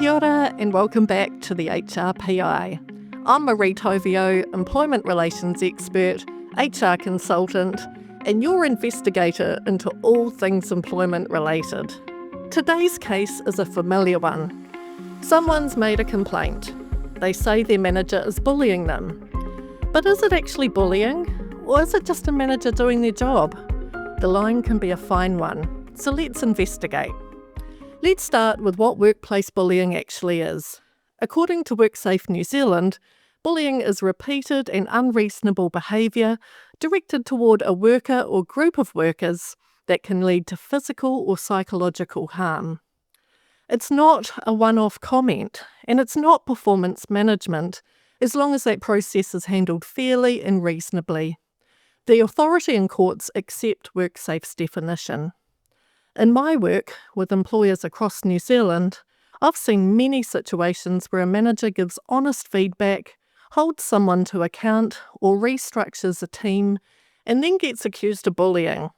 Kia ora and welcome back to the HRPI. I'm Marie Tovio, employment relations expert, HR consultant, and your investigator into all things employment related. Today's case is a familiar one. Someone's made a complaint. They say their manager is bullying them. But is it actually bullying, or is it just a manager doing their job? The line can be a fine one, so let's investigate. Let's start with what workplace bullying actually is. According to WorkSafe New Zealand, bullying is repeated and unreasonable behaviour directed toward a worker or group of workers that can lead to physical or psychological harm. It's not a one-off comment, and it's not performance management, as long as that process is handled fairly and reasonably. The authority in courts accept WorkSafe's definition. In my work with employers across New Zealand, I've seen many situations where a manager gives honest feedback, holds someone to account, or restructures a team, and then gets accused of bullying.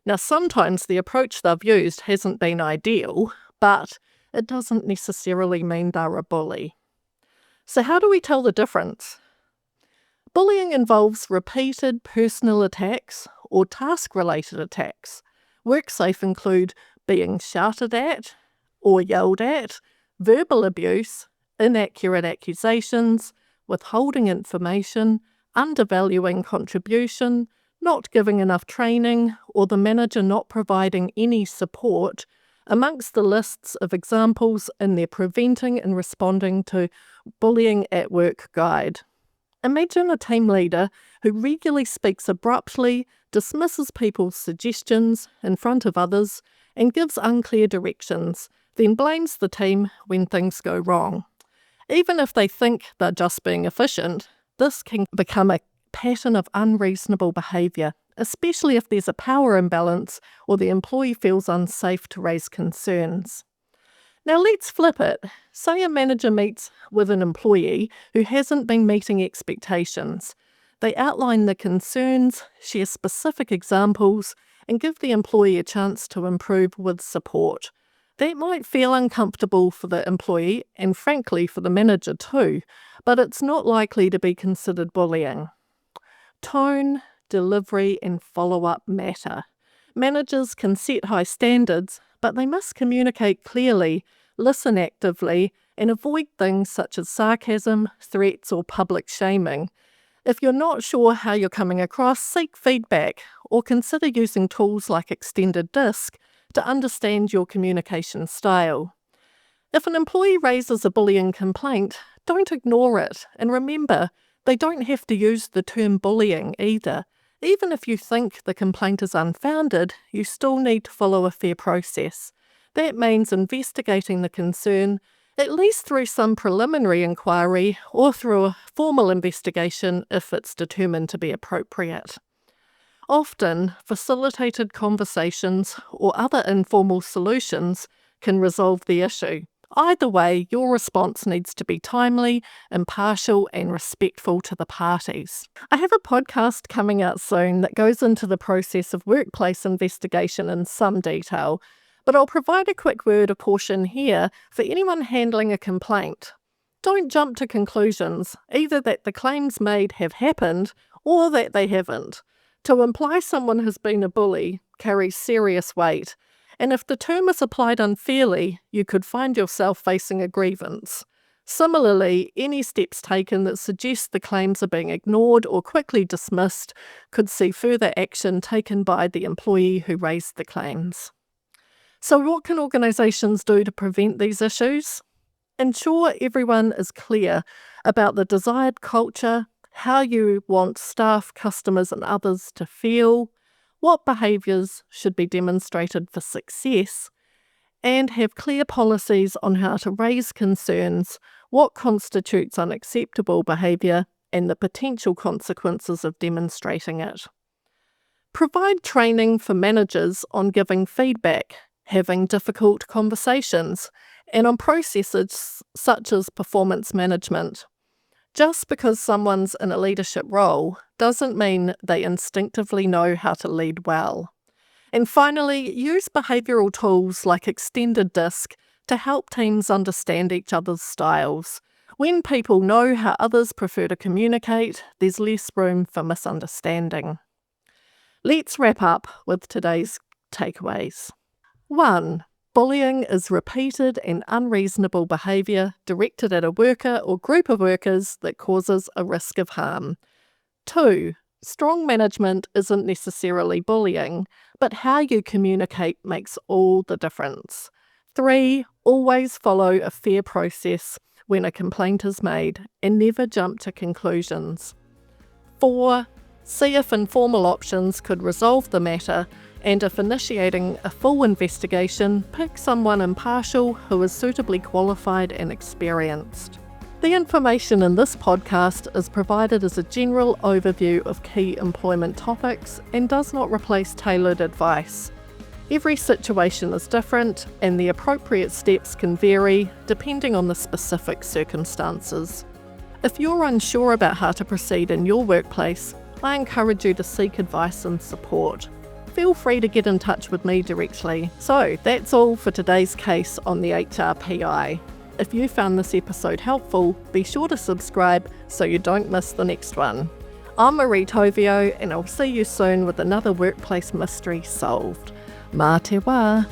Now, sometimes the approach they've used hasn't been ideal, but it doesn't necessarily mean they're a bully. So how do we tell the difference? Bullying involves repeated personal attacks or task-related attacks. WorkSafe include being shouted at or yelled at, verbal abuse, inaccurate accusations, withholding information, undervaluing contribution, not giving enough training, or the manager not providing any support, amongst the lists of examples in their Preventing and Responding to Bullying at Work guide. Imagine a team leader who regularly speaks abruptly, dismisses people's suggestions in front of others, and gives unclear directions, then blames the team when things go wrong. Even if they think they're just being efficient, this can become a pattern of unreasonable behaviour, especially if there's a power imbalance or the employee feels unsafe to raise concerns. Now let's flip it. Say a manager meets with an employee who hasn't been meeting expectations. They outline the concerns, share specific examples, and give the employee a chance to improve with support. That might feel uncomfortable for the employee and frankly for the manager too, but it's not likely to be considered bullying. Tone, delivery, and follow-up matter. Managers can set high standards, but they must communicate clearly, listen actively, and avoid things such as sarcasm, threats, or public shaming. If you're not sure how you're coming across, seek feedback, or consider using tools like Extended Disc to understand your communication style. If an employee raises a bullying complaint, don't ignore it, and remember, they don't have to use the term bullying either. Even if you think the complaint is unfounded, you still need to follow a fair process. That means investigating the concern, at least through some preliminary inquiry or through a formal investigation if it's determined to be appropriate. Often, facilitated conversations or other informal solutions can resolve the issue. Either way, your response needs to be timely, impartial, and respectful to the parties. I have a podcast coming out soon that goes into the process of workplace investigation in some detail, but I'll provide a quick word of caution here for anyone handling a complaint. Don't jump to conclusions, either that the claims made have happened or that they haven't. To imply someone has been a bully carries serious weight, and if the term is applied unfairly, you could find yourself facing a grievance. Similarly, any steps taken that suggest the claims are being ignored or quickly dismissed could see further action taken by the employee who raised the claims. So what can organisations do to prevent these issues? Ensure everyone is clear about the desired culture, how you want staff, customers and others to feel, what behaviours should be demonstrated for success, and have clear policies on how to raise concerns, what constitutes unacceptable behaviour, and the potential consequences of demonstrating it. Provide training for managers on giving feedback, having difficult conversations, and on processes such as performance management. Just because someone's in a leadership role doesn't mean they instinctively know how to lead well. And finally, use behavioural tools like Extended Disc to help teams understand each other's styles. When people know how others prefer to communicate, there's less room for misunderstanding. Let's wrap up with today's takeaways. 1. Bullying is repeated and unreasonable behaviour directed at a worker or group of workers that causes a risk of harm. 2. Strong management isn't necessarily bullying, but how you communicate makes all the difference. 3. Always follow a fair process when a complaint is made and never jump to conclusions. 4. See if informal options could resolve the matter, and if initiating a full investigation, pick someone impartial who is suitably qualified and experienced. The information in this podcast is provided as a general overview of key employment topics and does not replace tailored advice. Every situation is different, and the appropriate steps can vary depending on the specific circumstances. If you're unsure about how to proceed in your workplace, I encourage you to seek advice and support. Feel free to get in touch with me directly. So that's all for today's case on the HRPI. If you found this episode helpful, be sure to subscribe so you don't miss the next one. I'm Marie Tovio, and I'll see you soon with another workplace mystery solved. Mā te wā!